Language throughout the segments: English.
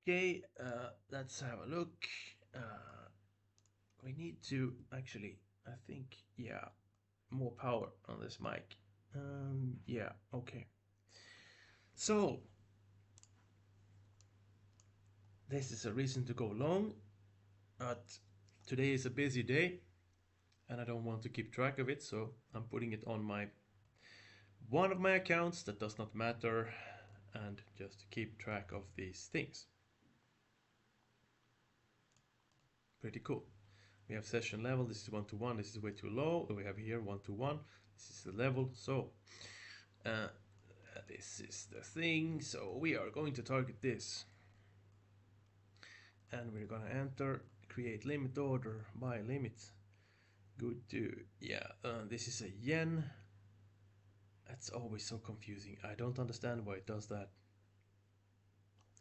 Okay, let's have a look. We need to actually, I think, yeah, more power on this mic. Yeah, okay. So, this is a reason to go long, but today is a busy day and I don't want to keep track of it, so I'm putting it on my one of my accounts that does not matter and just to keep track of these things. Pretty cool. We have session level, this is 1 to 1, this is way too low. We have here 1 to 1, this is the level. So uh, this is the thing. So we are going to target this. And we're gonna enter, create limit order by limit. Good to, yeah, this is a yen. That's always so confusing. I don't understand why it does that.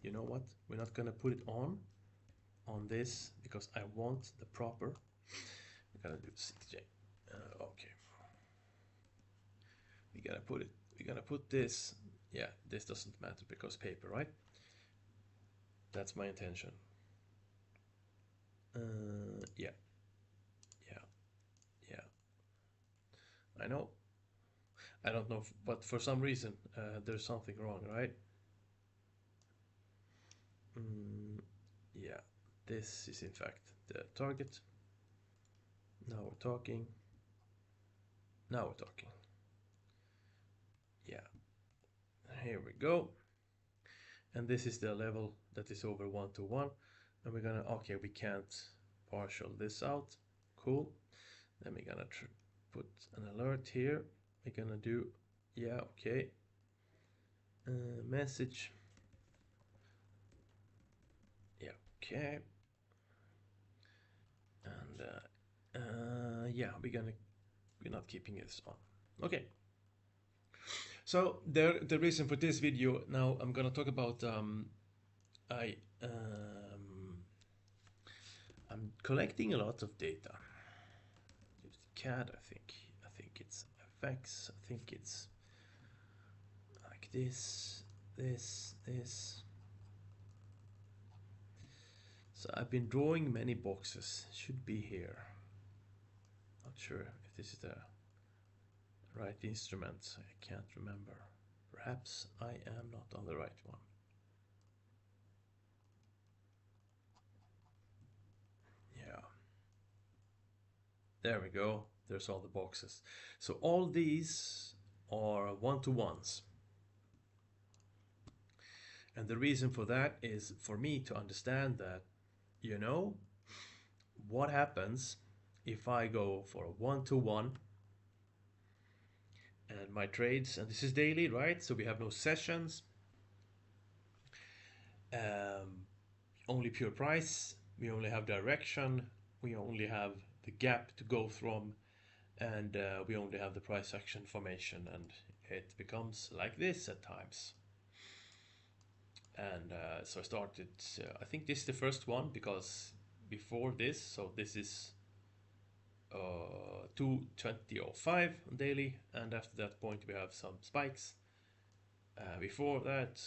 You know what? We're not gonna put it on this because I want the proper. We're gonna do 6J. Okay. We gotta put it. We're gonna put this. Yeah, this doesn't matter because paper, right? That's my intention. Yeah, yeah, yeah. I know. I don't know, but for some reason there's something wrong, right? Yeah, this is in fact the target. Now we're talking. Now we're talking. Yeah, here we go. And this is the level that is over 1 to 1. And we're gonna, okay, we can't partial this out. Cool. Then we're gonna put an alert here. We're gonna do, yeah, okay. Message. Yeah, okay. And yeah, we're not keeping this on. Okay. So the reason for this video now, I'm gonna talk about I I'm collecting a lot of data. Use the CAD, I think. I think it's FX. I think it's like this, this. So I've been drawing many boxes. Should be here. Not sure if this is the right instrument. I can't remember. Perhaps I am not on the right one. Yeah. There we go. There's all the boxes. So all these are one-to-ones. And the reason for that is for me to understand that, you know, what happens if I go for a one-to-one and my trades, and this is daily, right? So we have no sessions, only pure price, we only have direction, we only have the gap to go from, and we only have the price action formation, and it becomes like this at times. And so I started, I think this is the first one because before this, so this is 2:20:05 on daily, and after that point we have some spikes. Before that,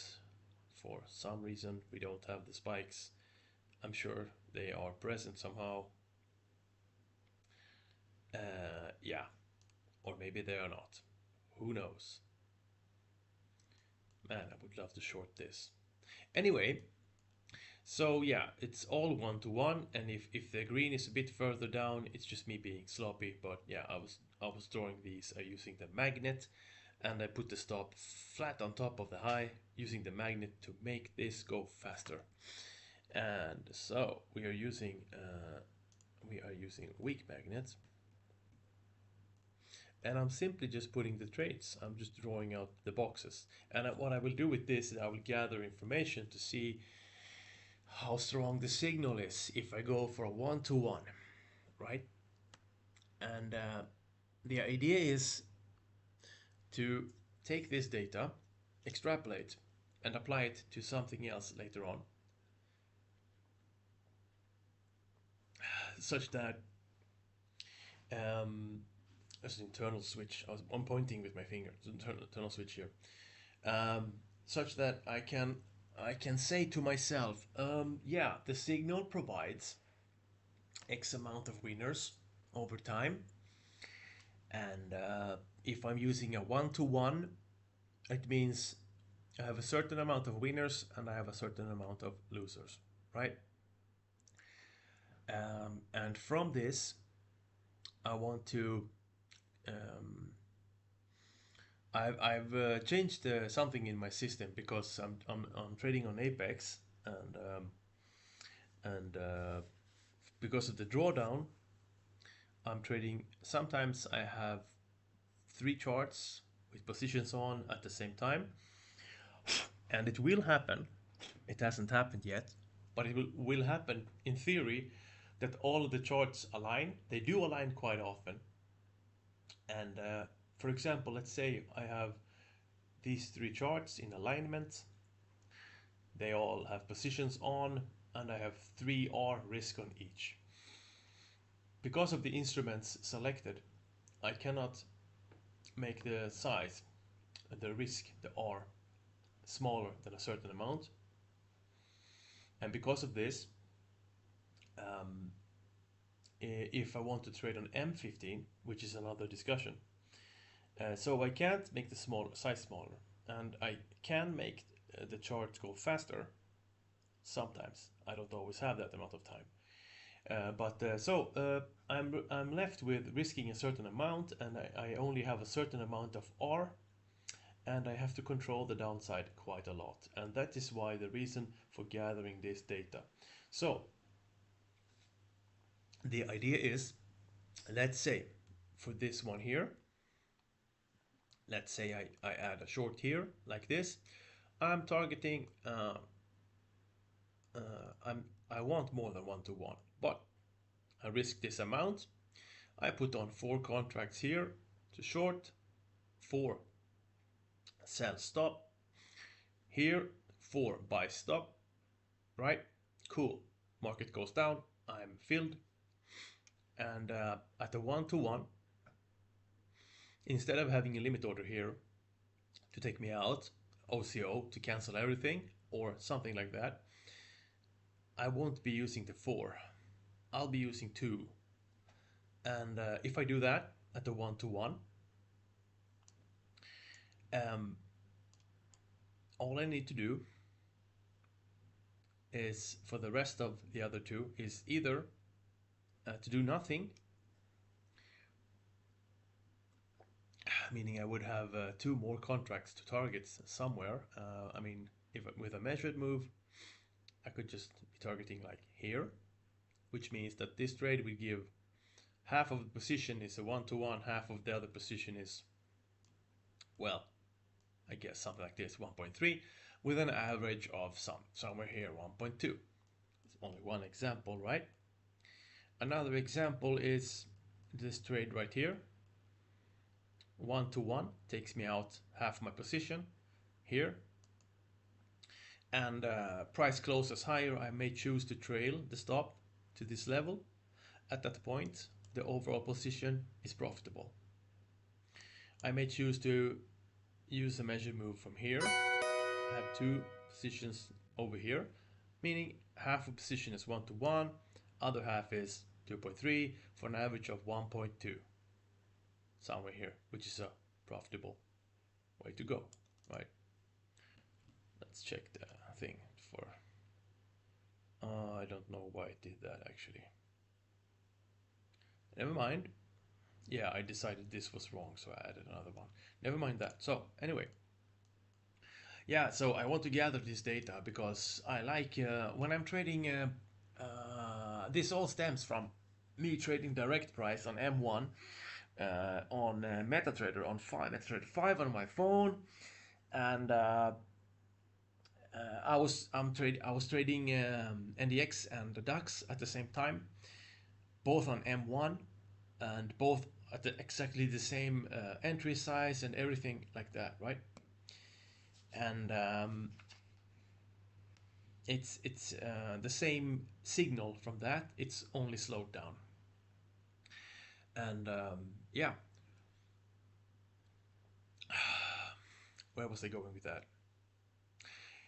for some reason, we don't have the spikes. I'm sure they are present somehow. Yeah, or maybe they are not. Who knows? Man, I would love to short this. Anyway, so yeah, it's all one-to-one, and if the green is a bit further down, it's just me being sloppy. But yeah, I was drawing these using the magnet, and I put the stop flat on top of the high using the magnet to make this go faster. And so we are using weak magnets, and I'm simply just putting the trades. I'm just drawing out the boxes, and what I will do with this is I will gather information to see how strong the signal is if I go for a one-to-one, right? And the idea is to take this data, extrapolate, and apply it to something else later on, such that as an internal switch, I'm pointing with my finger, it's an internal switch here, such that I can I can say to myself, yeah, the signal provides X amount of winners over time, and if I'm using a one-to-one, it means I have a certain amount of winners and I have a certain amount of losers, right? And from this, I want to. Um, I've changed something in my system because I'm trading on Apex, and because of the drawdown, I'm trading. Sometimes I have three charts with positions on at the same time, and it will happen. It hasn't happened yet, but it will happen in theory that all of the charts align. They do align quite often. And for example, let's say I have these three charts in alignment. They all have positions on, and I have 3R risk on each. Because of the instruments selected, I cannot make the size, the risk, the R, smaller than a certain amount. And because of this, um, if I want to trade on M15, which is another discussion, so I can't make the size smaller, and I can make the chart go faster sometimes. I don't always have that amount of time. I'm left with risking a certain amount, and I only have a certain amount of R, and I have to control the downside quite a lot. And that is why the reason for gathering this data. So the idea is, let's say for this one here, let's say I add a short here like this. I'm targeting, I want more than one-to-one, but I risk this amount. I put on 4 contracts here to short, 4 sell stop, here 4 buy stop, right? Cool. Market goes down, I'm filled, and at the one-to-one, instead of having a limit order here to take me out, OCO to cancel everything, or something like that, I won't be using the 4. I'll be using 2. And if I do that at the one-to-one, all I need to do is, for the rest of the other 2, is either to do nothing, meaning I would have 2 more contracts to target somewhere. I mean, if with a measured move, I could just be targeting like here, which means that this trade will give half of the position is a one-to-one, half of the other position is, well, I guess something like this, 1.3, with an average of somewhere here, 1.2. It's only one example, right? Another example is this trade right here. 1-to-1 takes me out half my position here. And price closes higher, I may choose to trail the stop to this level. At that point, the overall position is profitable. I may choose to use a measure move from here. I have 2 positions over here, meaning half a position is 1-to-1, other half is 2.3 for an average of 1.2 somewhere here, which is a profitable way to go, right? Let's check the thing for I don't know why it did that actually. Never mind. Yeah, I decided this was wrong, so I added another one. Never mind that. So anyway, yeah, so I want to gather this data because I like when I'm trading. This all stems from me trading direct price on M1, on MetaTrader on MetaTrader 5 on my phone, and I was trading NDX and the DAX at the same time, both on M1, and both at exactly the same entry size and everything like that, right? And it's the same signal from that. It's only slowed down, and yeah. Where was I going with that?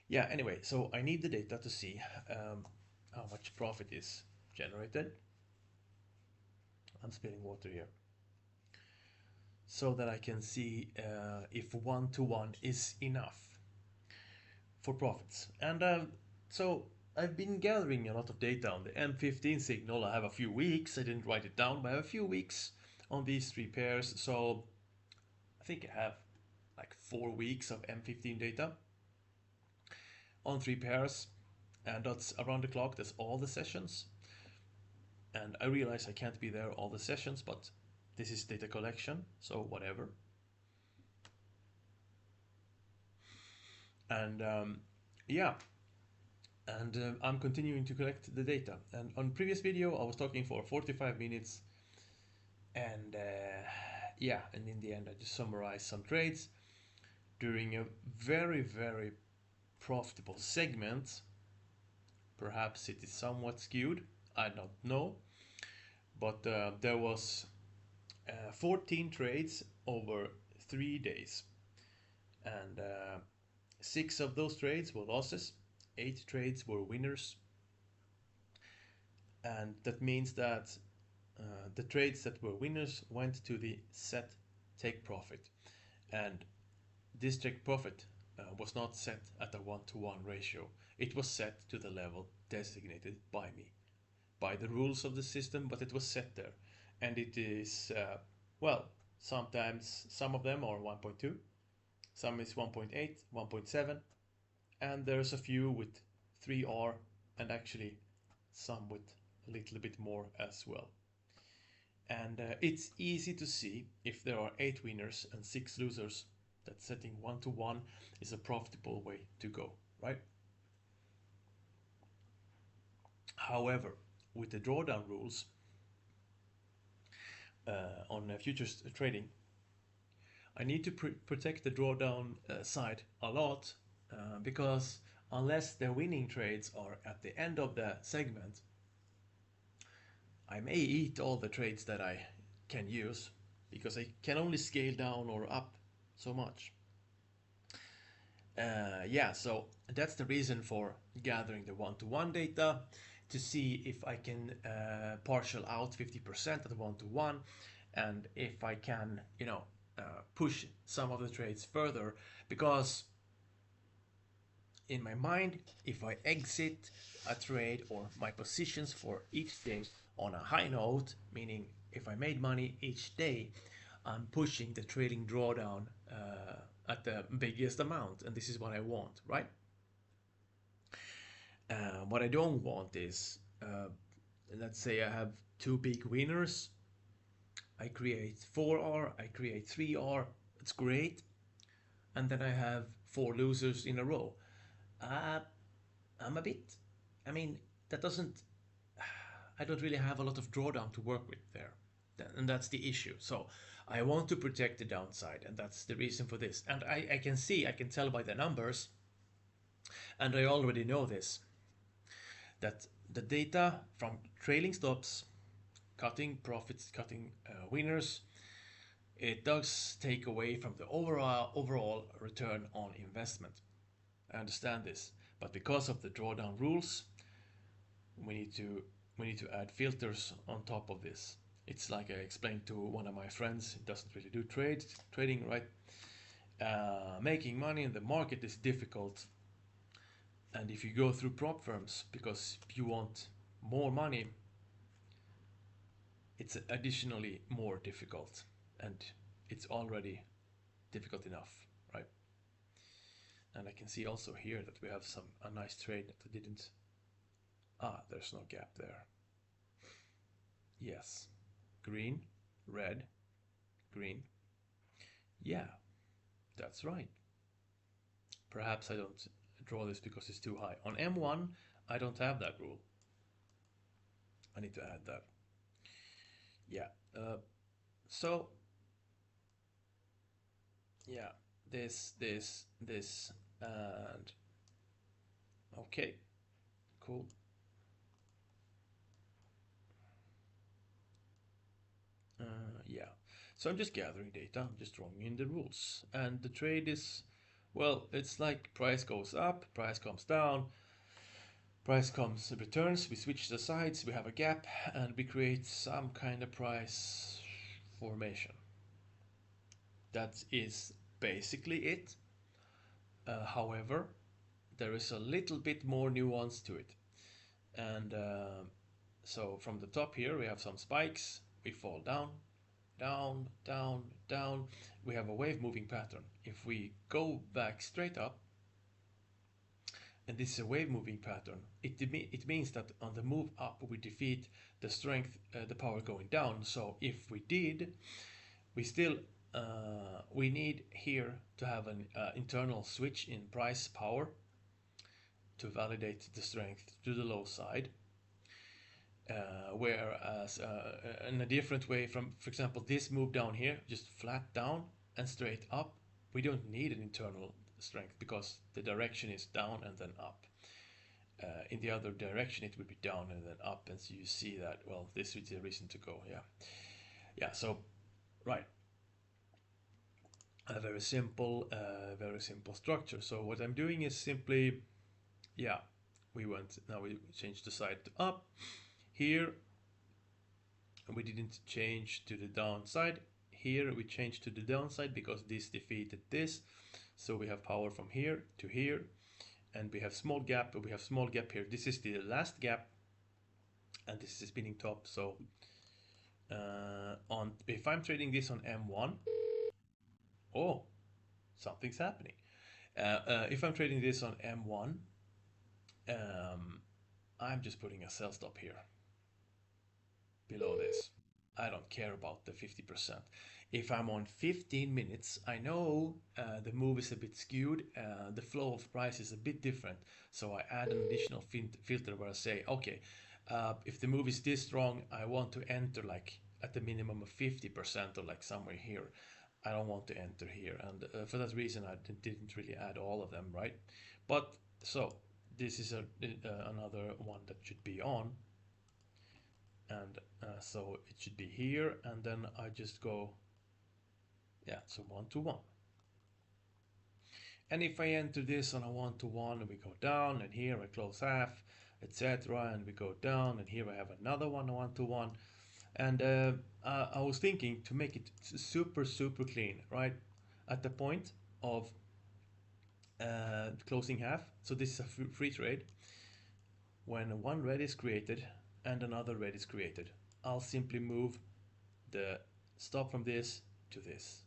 Yeah, anyway, so I need the data to see how much profit is generated. I'm spilling water here. So that I can see if 1-to-1 is enough for profits. And so I've been gathering a lot of data on the M15 signal. I have a few weeks, I didn't write it down, but I have a few weeks on these three pairs. So I think I have like 4 weeks of M15 data on three pairs, and that's around the clock. That's all the sessions. And I realize I can't be there all the sessions, but this is data collection, so whatever. And yeah, and I'm continuing to collect the data. And on previous video, I was talking for 45 minutes, and yeah, and in the end, I just summarized some trades during a very, very profitable segment. Perhaps it is somewhat skewed, I don't know, but there was 14 trades over 3 days, and 6 of those trades were losses, 8 trades were winners, and that means that the trades that were winners went to the set take profit, and this take profit was not set at a 1-to-1 ratio. It was set to the level designated by me, by the rules of the system, but it was set there. And it is, well, sometimes some of them are 1.2, some is 1.8, 1.7, and there's a few with 3R, and actually some with a little bit more as well. And it's easy to see if there are 8 winners and 6 losers that setting 1-to-1 is a profitable way to go, right? However, with the drawdown rules on futures trading, I need to protect the drawdown side a lot because unless the winning trades are at the end of the segment, I may eat all the trades that I can use because I can only scale down or up so much. Yeah, so that's the reason for gathering the 1-to-1 data to see if I can partial out 50% of the 1-to-1, and if I can, push some of the trades further, because in my mind, if I exit a trade or my positions for each day on a high note, meaning if I made money each day, I'm pushing the trading drawdown at the biggest amount, and this is what I want, right? What I don't want is, let's say I have 2 big winners, I create 4R, I create 3R, it's great, and then I have 4 losers in a row. I'm a bit, I mean, that doesn't, I don't really have a lot of drawdown to work with there. And that's the issue. So I want to protect the downside, and that's the reason for this. And I can see, I can tell by the numbers, and I already know this, that the data from trailing stops, cutting profits, cutting winners, it does take away from the overall return on investment. I understand this, but because of the drawdown rules, we need to add filters on top of this. It's like I explained to one of my friends. He doesn't really do trading, right? Making money in the market is difficult, and if you go through prop firms because you want more money, it's additionally more difficult, and it's already difficult enough, right? And I can see also here that we have a nice trade that I didn't. There's no gap there. Yes, green, red, green. Yeah, that's right. Perhaps I don't draw this because it's too high. On M1, I don't have that rule. I need to add that. Yeah. So, yeah, this, and okay, cool. Yeah. So I'm just gathering data. I'm just drawing in the rules, and the trade is Well, it's like price goes up, price comes down, price comes returns, we switch the sides, we have a gap, and we create some kind of price formation. That is basically it. However, there is a little bit more nuance to it. And so from the top here, we have some spikes, we fall down, down, down, down. We have a wave moving pattern. If we go back straight up, and this is a wave moving pattern, it means that on the move up we defeat the strength, the power going down. So if we did, we still we need here to have an internal switch in price power to validate the strength to the low side. Whereas in a different way from, for example, this move down here, just flat down and straight up, we don't need an internal strength because the direction is down and then up. In the other direction, it would be down and then up, and so you see that, well, this is the reason to go, yeah. So, right, a very simple structure. So what I'm doing is simply, yeah, now we changed the side to up. Here we didn't change to the downside. Here we changed to the downside because this defeated this. So we have power from here to here, and we have small gap, we have small gap here. This is the last gap, and this is the spinning top. So if I'm trading this on M1, oh, something's happening. If I'm trading this on M1, I'm just putting a sell stop here below this. I don't care about the 50%. If I'm on 15 minutes, I know the move is a bit skewed, the flow of price is a bit different. So I add an additional filter where I say, okay, if the move is this strong, I want to enter like at the minimum of 50% or like somewhere here. I don't want to enter here. And for that reason, I didn't really add all of them, right? But so this is another one that should be on. And so it should be here, and then I just go, yeah, so 1 to 1. And if I enter this on a 1 to 1, and we go down, and here I close half, etc., and we go down, and here I have another one, 1 to 1. And I was thinking to make it super clean, right, at the point of closing half. So this is a free trade. When one red is created and another red is created, I'll simply move the stop from this to this.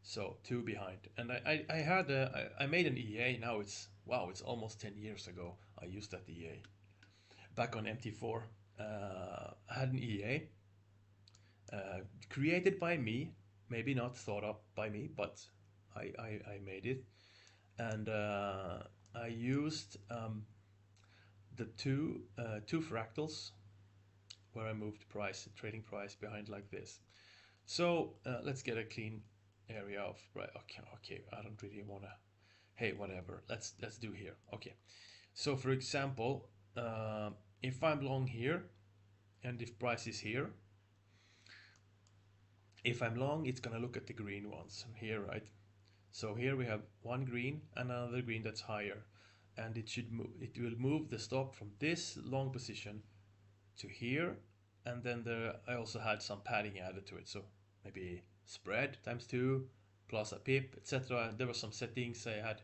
So 2 behind. And I made an EA. Now it's, wow, it's almost 10 years ago I used that EA. Back on MT4, I had an EA created by me, maybe not thought up by me, but I made it. And I used the two fractals where I moved trading price behind like this. So let's get a clean area of, right, okay, I don't really want to, hey, whatever, let's do here. Okay, so for example, if I'm long here and if price is here, if I'm long, it's gonna look at the green ones here, right? So here we have one green and another green that's higher, and it will move the stop from this long position to here, and then I also had some padding added to it, so maybe spread times 2 plus a pip, etc. There were some settings I had,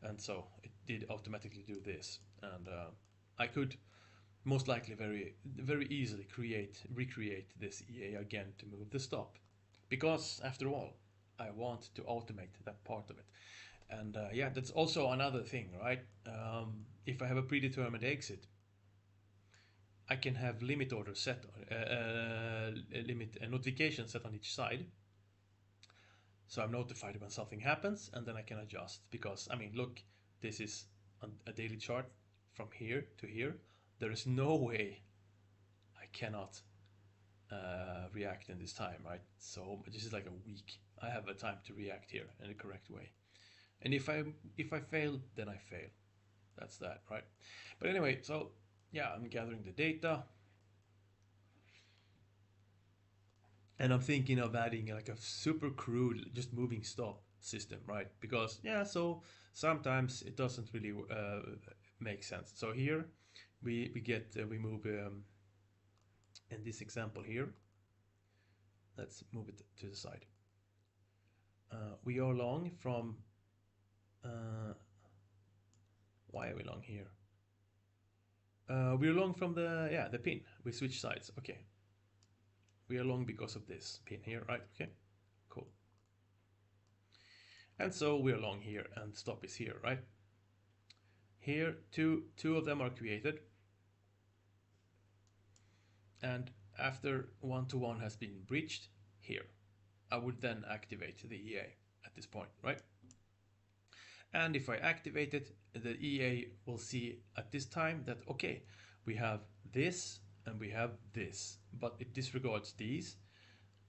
and so it did automatically do this. And I could most likely very easily recreate this EA again to move the stop, because after all, I want to automate that part of it. And yeah, that's also another thing, right? If I have a predetermined exit, I can have limit order set, limit notification set on each side. So I'm notified when something happens, and then I can adjust. Because, I mean, look, this is a daily chart from here to here. There is no way I cannot react in this time, right? So this is like a week. I have a time to react here in the correct way. And if I fail, then I fail. That's that, right? But anyway, so yeah, I'm gathering the data. And I'm thinking of adding like a super crude, just moving stop. system, right? Because yeah, so sometimes it doesn't really make sense. So here we move in this example here. Let's move it to the side. We are long from. Uh, why are we long here? We're long from the pin. We switch sides. Okay, we are long because of this pin here, right? Okay, cool. And so we're long here, and stop is here, right? Here, two of them are created, and after 1-to-1 has been breached here, I would then activate the EA at this point, right? And if I activate it, the EA will see at this time that, okay, we have this and we have this, but it disregards these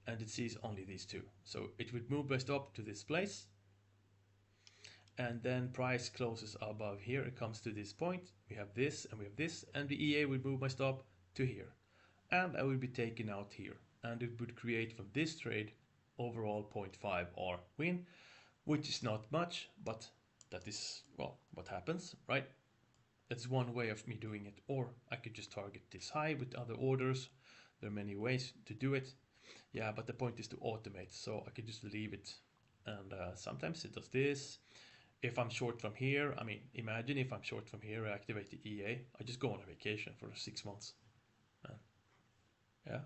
and it sees only these two. So it would move my stop to this place, and then price closes above here. It comes to this point. We have this and we have this, and the EA would move my stop to here. And I will be taken out here. And it would create from this trade overall 0.5 R win, which is not much, but that is, well, what happens, right? That's one way of me doing it. Or I could just target this high with other orders. There are many ways to do it. Yeah, but the point is to automate. So I could just leave it. And sometimes it does this. If I'm short from here, I mean, imagine if I'm short from here, I activate the EA. I just go on a vacation for 6 months. Yeah,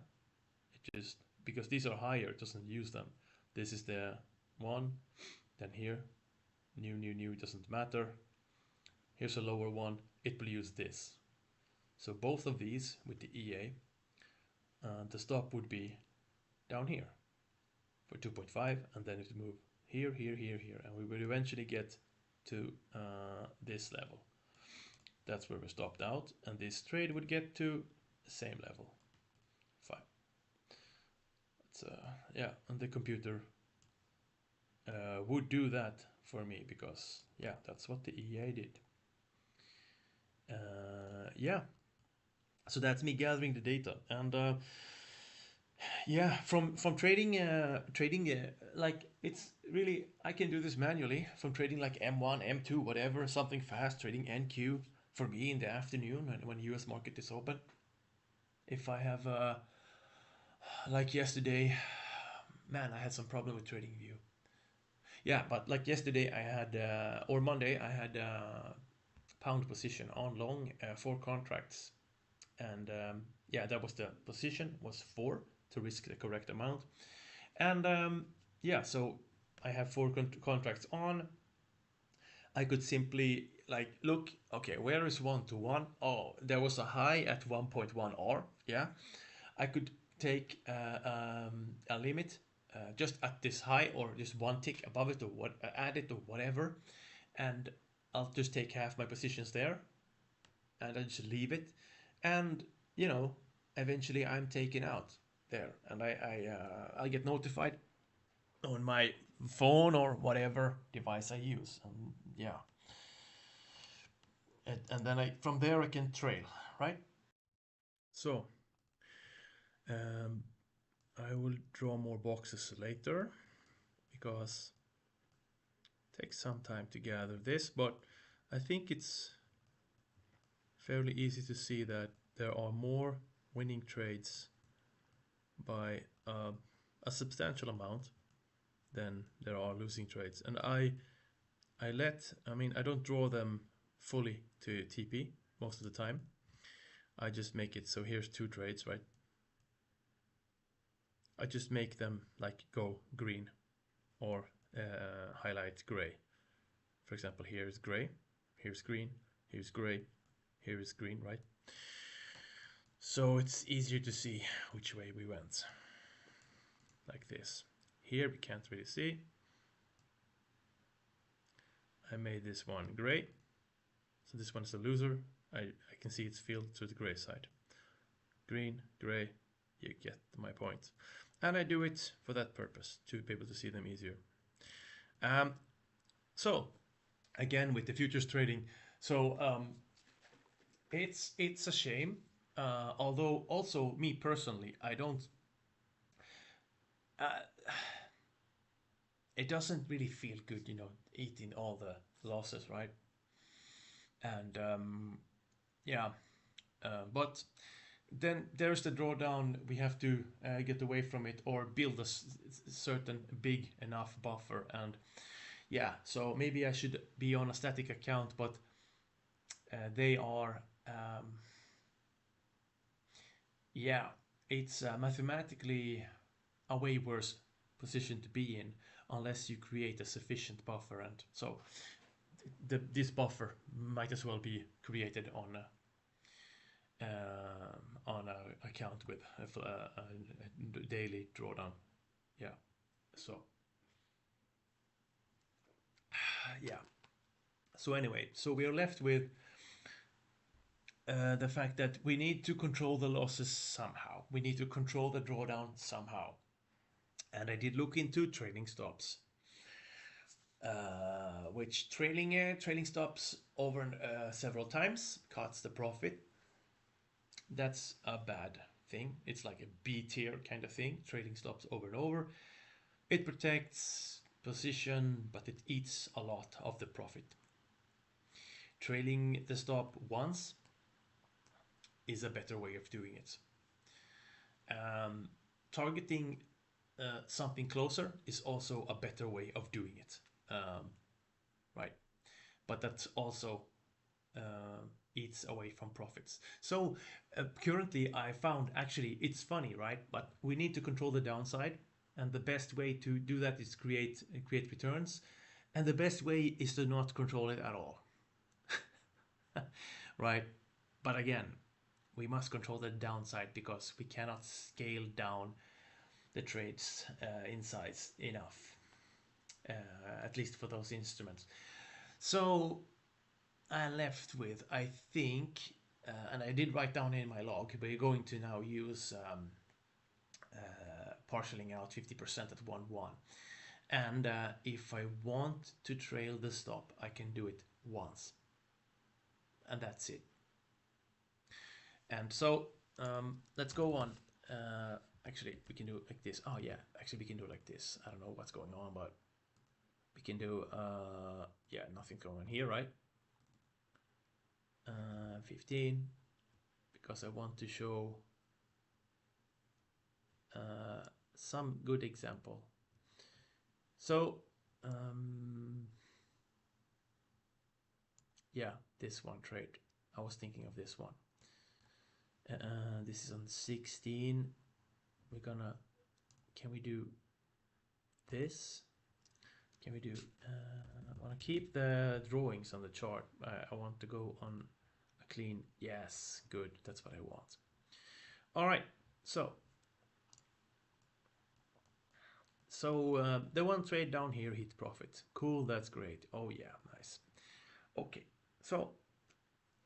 it just, because these are higher, it doesn't use them. This is the one, then here, new, doesn't matter. Here's a lower one, it will use this. So both of these with the EA, the stop would be down here for 2.5, and then it would move here, and we will eventually get to this level. That's where we stopped out, and this trade would get to the same level. Fine. It's, yeah, and the computer would do that for me because, yeah, that's what the EA did. Yeah, so that's me gathering the data, and yeah, from trading like, it's really, I can do this manually from trading like M1, M2, whatever, something fast, trading NQ for me in the afternoon when US market is open. If I have like yesterday, man, I had some problem with trading view. Yeah, but like yesterday I had or Monday I had pound position on long 4 contracts, and yeah, that was the position, was 4 to risk the correct amount. And yeah, so I have 4 contracts on. I could simply like look, okay, where is 1-to-1? Oh, there was a high at 1.1 R. Yeah, I could take a limit just at this high, or just one tick above it, or what, add it or whatever, and I'll just take half my positions there, and I just leave it, and you know, eventually I'm taken out there, and I'll get notified on my phone or whatever device I use, and yeah, and then I, from there I can trail, right? So um, I will draw more boxes later because it takes some time to gather this, but I think it's fairly easy to see that there are more winning trades by a substantial amount than there are losing trades. And I mean, I don't draw them fully to TP most of the time. I just make it so here's 2 trades, right? I just make them like go green or highlight gray. For example, here is gray, here's green, here's gray, here is green, right? So it's easier to see which way we went. Like this. Here we can't really see. I made this one gray. So this one's the loser. I can see it's filled to the gray side. Green, gray, you get my point. And I do it for that purpose, to be able to see them easier. So again, with the futures trading, so it's a shame. Although also me personally, I don't. Uh, it doesn't really feel good, eating all the losses, right? And yeah, but then there's the drawdown. We have to get away from it or build a certain big enough buffer. And yeah, so maybe I should be on a static account, but they are, yeah, it's mathematically a way worse position to be in unless you create a sufficient buffer. And so this buffer might as well be created on a account with a daily drawdown. Yeah. So yeah. So anyway, so we are left with the fact that we need to control the losses somehow. We need to control the drawdown somehow. And I did look into trailing stops, which trailing stops over several times cuts the profit. That's a bad thing. It's like a B tier kind of thing. Trailing stops over and over. It protects position, but it eats a lot of the profit. Trailing the stop once is a better way of doing it. Targeting something closer is also a better way of doing it, right? But that also eats away from profits. So currently I found, actually it's funny, right? But we need to control the downside, and the best way to do that is create returns, and the best way is to not control it at all. Right? But again, we must control the downside because we cannot scale down the trades in size enough, at least for those instruments. So I'm left with, I think, and I did write down in my log, we're going to now use partialing out 50% at 1-1. And if I want to trail the stop, I can do it once. And that's it. And so let's go on. Actually, we can do it like this. Oh yeah, actually we can do it like this. I don't know what's going on, but we can do, yeah, nothing going on here, right? 15, because I want to show some good example. So yeah, this one trade, I was thinking of this one. This is on 16. We're gonna, can we do this? Can we do, I want to keep the drawings on the chart. I want to go on a clean, yes, good, that's what I want. All right, so the one trade down here hit profit. Cool, that's great. Oh yeah, nice. Okay, so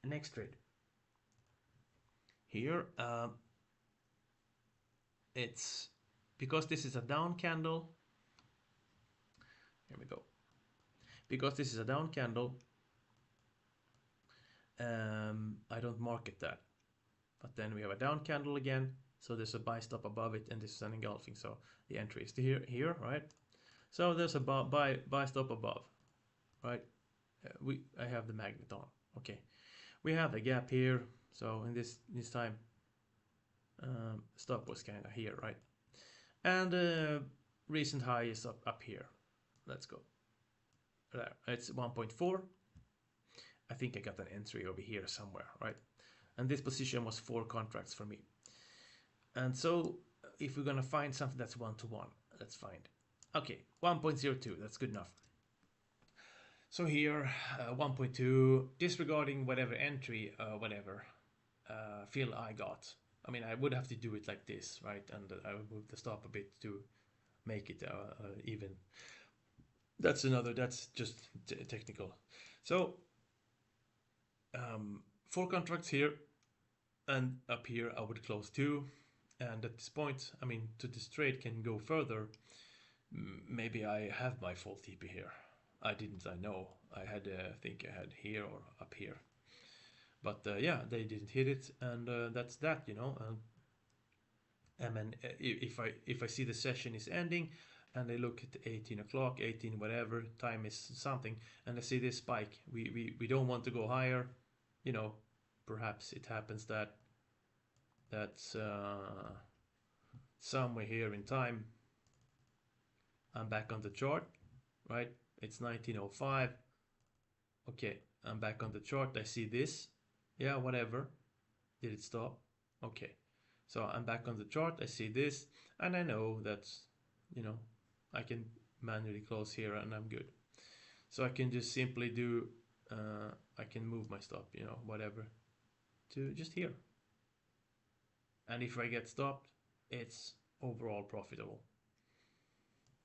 next trade. Here, it's because this is a down candle. Here we go. Because this is a down candle, I don't market that. But then we have a down candle again. So there's a buy stop above it, and this is an engulfing. So the entry is here, right? So there's a buy stop above, right? I have the magnet on. Okay, we have the gap here. So in this time, stop was kind of here, right? And recent high is up here. Let's go. There, it's 1.4. I think I got an entry over here somewhere, right? And this position was 4 contracts for me. And so if we're gonna find something that's 1-to-1, let's find. Okay, 1.02, that's good enough. So here, 1.2, disregarding whatever entry, whatever fill I got. I mean, I would have to do it like this, right? And I would move the stop a bit to make it even. That's just technical. So 4 contracts here, and up here I would close 2. And at this point, I mean, to this trade can go further. Maybe I have my full TP here. I know. I had, think I had here or up here. But yeah, they didn't hit it, and that's that, you know. I mean, if I see the session is ending, and I look at 18 o'clock, 18 whatever, time is something, and I see this spike. We don't want to go higher, you know, perhaps it happens that that's somewhere here in time. I'm back on the chart, right? It's 1905. Okay, I'm back on the chart. I see this. Yeah, whatever. Did it stop? Okay. So I'm back on the chart. I see this, and I know that, you know, I can manually close here and I'm good. So I can just simply do, I can move my stop, you know, whatever, to just here. And if I get stopped, it's overall profitable.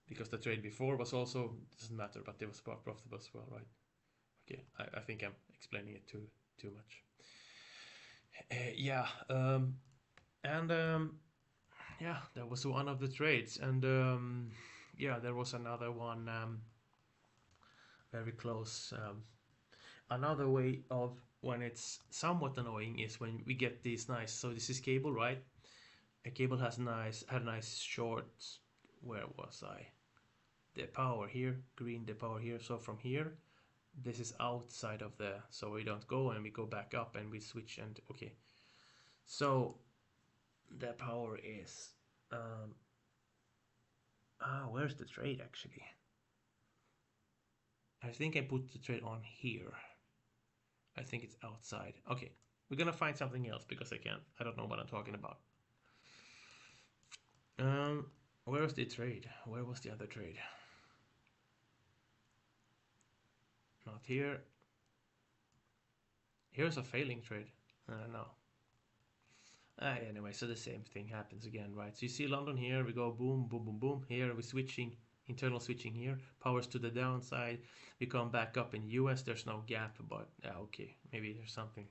Because the trade before was also, doesn't matter, but it was profitable as well, right? Okay, I think I'm explaining it too much. Yeah, and yeah, that was one of the trades, and yeah, there was another one very close. Another way of when it's somewhat annoying is when we get these nice. So this is cable, right? A cable has had nice shorts. Where was I? The power here, green. The power here. So from here, this is outside of the. So we don't go and we go back up and we switch and okay. So the power is. Where's the trade actually? I think I put the trade on here. I think it's outside. Okay, we're gonna find something else because I don't know what I'm talking about. Where's the trade? Where was the other trade? Not here. Here's a failing trade. I don't know. Anyway, so the same thing happens again, right? So you see London here, we go boom, boom, boom, boom. Here we're switching, internal switching here. Powers to the downside. We come back up in US, there's no gap, but okay, maybe there's something.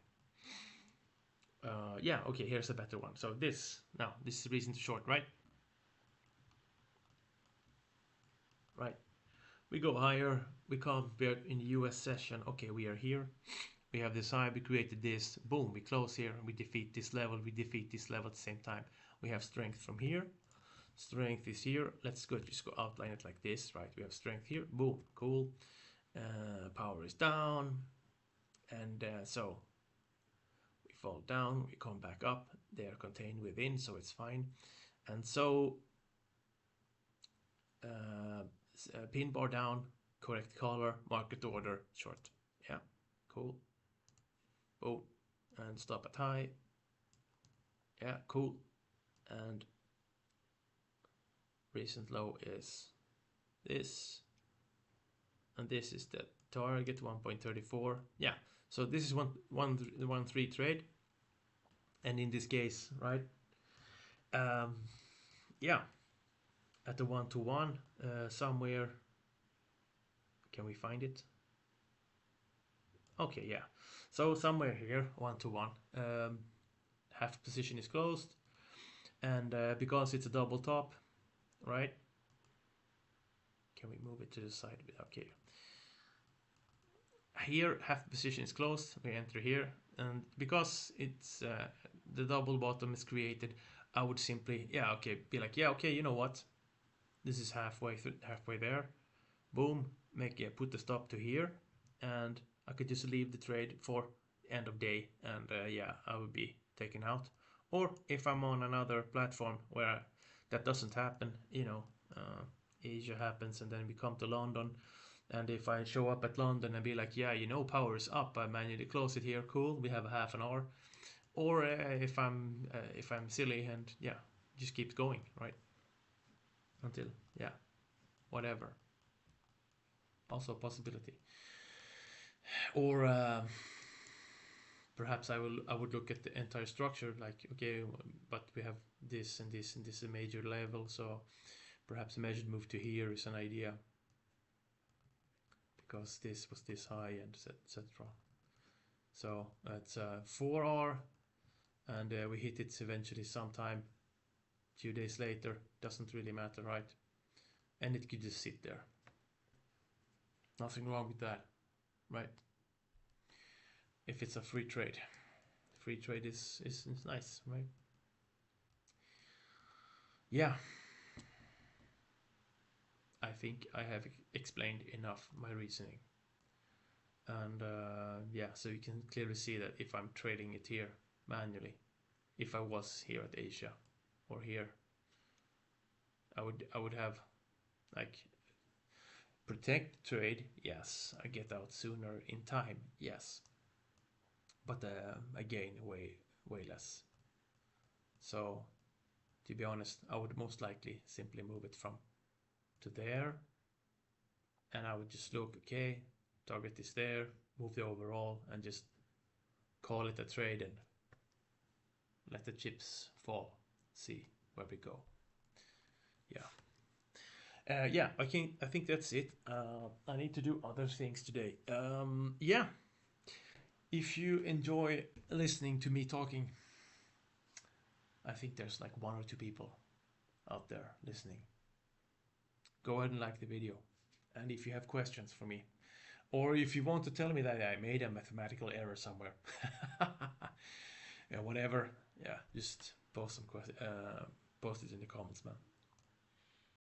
Yeah, okay, here's a better one. So this is reason to short, right? Right. We go higher, we come back in the US session. Okay, we are here. We have this high, we created this, boom, we close here, we defeat this level, we defeat this level at the same time. We have strength from here, strength is here. Let's go, just go outline it like this, right? We have strength here, boom, cool. Power is down, and so we fall down, we come back up, they are contained within, so it's fine. And so pin bar down, correct color, market order, short. Yeah, cool. Boom, and stop at high. Yeah, cool. And recent low is this, and this is the target 1.34. Yeah, so this is 1.13 trade, and in this case, right? Yeah, at the 1-to-1 somewhere. Can we find it? Okay, yeah. So somewhere here, 1-to-1. Half position is closed, and because it's a double top, right? Can we move it to the side? Okay. Here, half position is closed. We enter here, and because it's the double bottom is created, I would simply, yeah, okay, be like, yeah, okay, you know what? This is halfway there. Boom, put the stop to here, and I could just leave the trade for end of day, and yeah, I would be taken out. Or if I'm on another platform where that doesn't happen, you know, Asia happens, and then we come to London, and if I show up at London and be like, yeah, you know, power is up, I manually close it here, cool, we have a half an hour. Or if I'm silly and yeah, just keep going, right? Until yeah, whatever. Also a possibility. Or perhaps I would look at the entire structure, like okay, but we have this and this and this is a major level, so perhaps a measured move to here is an idea because this was this high and etc. So that's 4R, and we hit it eventually sometime 2 days later. Doesn't really matter, right? And it could just sit there. Nothing wrong with that, right? If it's a free trade. Free trade is nice, right? Yeah. I think I have explained enough my reasoning. And yeah, so you can clearly see that if I'm trading it here manually, if I was here at Asia or here, I would have like protect trade, yes. I get out sooner in time, yes. But I gain way less. So to be honest, I would most likely simply move it from to there, and I would just look, okay, target is there, move the overall, and just call it a trade and let the chips fall. See where we go. Yeah. Yeah, I think that's it. I need to do other things today. Yeah, if you enjoy listening to me talking, I think there's like 1 or 2 people out there listening. Go ahead and like the video. And if you have questions for me, or if you want to tell me that I made a mathematical error somewhere, yeah, whatever, yeah, just post it in the comments, man.